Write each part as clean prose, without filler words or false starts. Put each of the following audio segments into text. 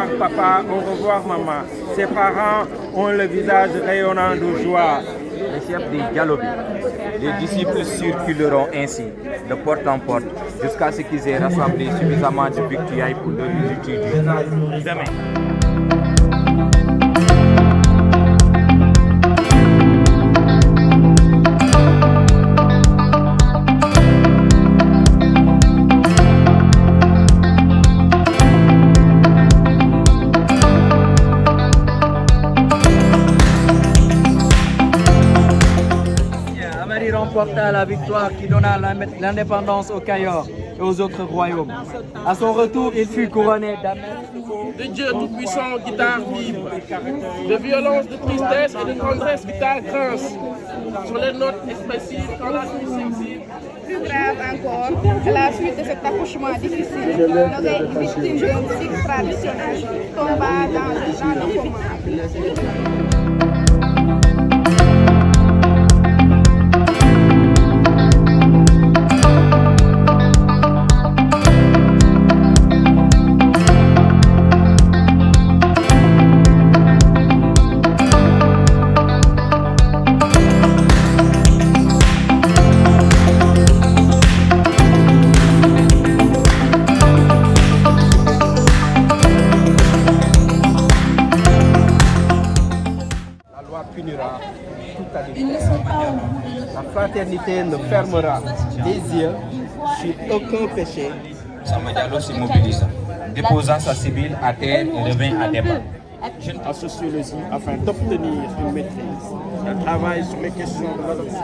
revoir papa, au revoir maman. Ses parents ont le visage rayonnant de joie. Les chefs des dialogues, les disciples circuleront ainsi, de porte en porte, jusqu'à ce qu'ils aient rassemblé suffisamment de victuailles pour leur utilité demain. Remporta la victoire qui donna l'indépendance au Cayor et aux autres royaumes. À son retour, il fut couronné d'amour de Dieu Tout-Puissant qui t'a vive, de violence, de tristesse et de tendresse qui t'a grâce. Sur les notes expressives, quand la nuit s'exhibe. Plus grave encore, à la suite de cet accouchement difficile, nos victimes d'un cycle traditionnel tomba dans le coma. Punira toute adultère. La fraternité ne fermera les yeux sur aucun péché. Samba Diallo se mobilisa, déposa sa Sibylle à terre et revint à débat. En sociologie afin d'obtenir une maîtrise. Elle travaille sur les questions de l'adoption.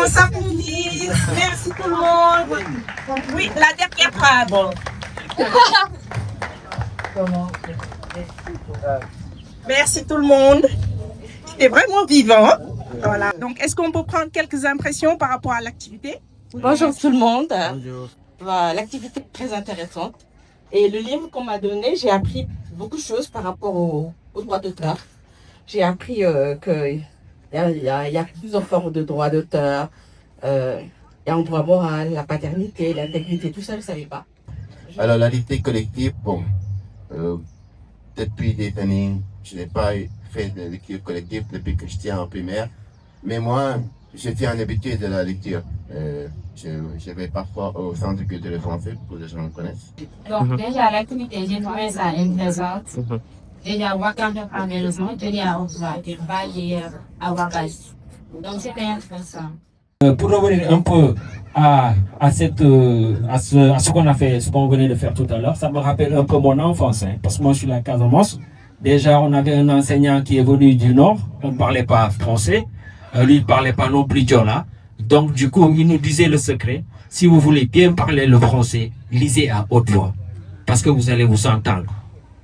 On s'applaudit. Merci tout le monde. Oui, la dernière phrase. Merci tout le monde. C'était vraiment vivant. Voilà. Donc, est-ce qu'on peut prendre quelques impressions par rapport à l'activité? Bonjour tout le monde. Bonjour. L'activité est très intéressante. Et le livre qu'on m'a donné, j'ai appris beaucoup de choses par rapport aux droits d'auteur. J'ai appris qu'il y a plusieurs formes de droits d'auteur. Il y a un droit moral, la paternité, l'intégrité, tout ça, je ne savais pas. Alors, la dictée collective, bon, depuis des années, je n'ai pas fait de lecture collective depuis que je tiens en primaire. Mais moi, je tiens en habitude de la lecture. Je vais parfois au centre culturel français, pour que les gens me connaissent. Donc, déjà, l'activité, j'ai trouvé ça intéressante. Déjà, Wakanda à la maison, déjà, on va dire, à Wakaz. Donc, c'était intéressant. Pour revenir un peu à ce qu'on a fait, ce qu'on venait de faire tout à l'heure, ça me rappelle un peu mon enfance, hein, parce que moi je suis la Casamance. Déjà, on avait un enseignant qui est venu du Nord, on ne parlait pas français, lui il ne parlait pas non plus Diola. Donc du coup, il nous disait le secret, si vous voulez bien parler le français, lisez à haute voix, parce que vous allez vous entendre.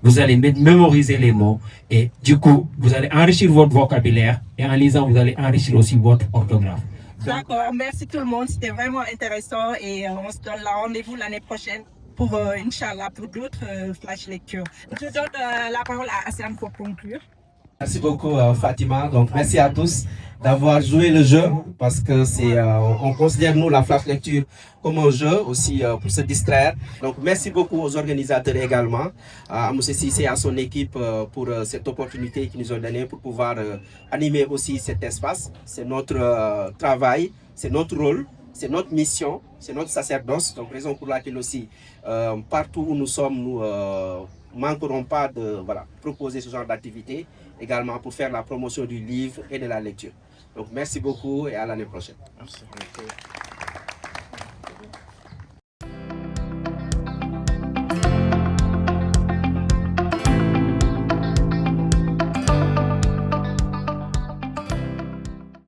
Vous allez mémoriser les mots et du coup, vous allez enrichir votre vocabulaire et en lisant, vous allez enrichir aussi votre orthographe. D'accord, merci tout le monde, c'était vraiment intéressant et on se donne rendez-vous l'année prochaine pour, Inch'Allah, pour d'autres flash lectures. Je donne la parole à Hassan pour conclure. Merci beaucoup Fatima, donc merci à tous d'avoir joué le jeu parce que on considère nous la flash lecture comme un jeu aussi pour se distraire. Donc merci beaucoup aux organisateurs également, à M. Sissé et à son équipe pour cette opportunité qu'ils nous ont donnée pour pouvoir animer aussi cet espace. C'est notre travail, c'est notre rôle, c'est notre mission, c'est notre sacerdoce. Donc raison pour laquelle aussi partout où nous sommes, nous manquerons pas de proposer ce genre d'activité également pour faire la promotion du livre et de la lecture. Donc merci beaucoup et à l'année prochaine. Merci.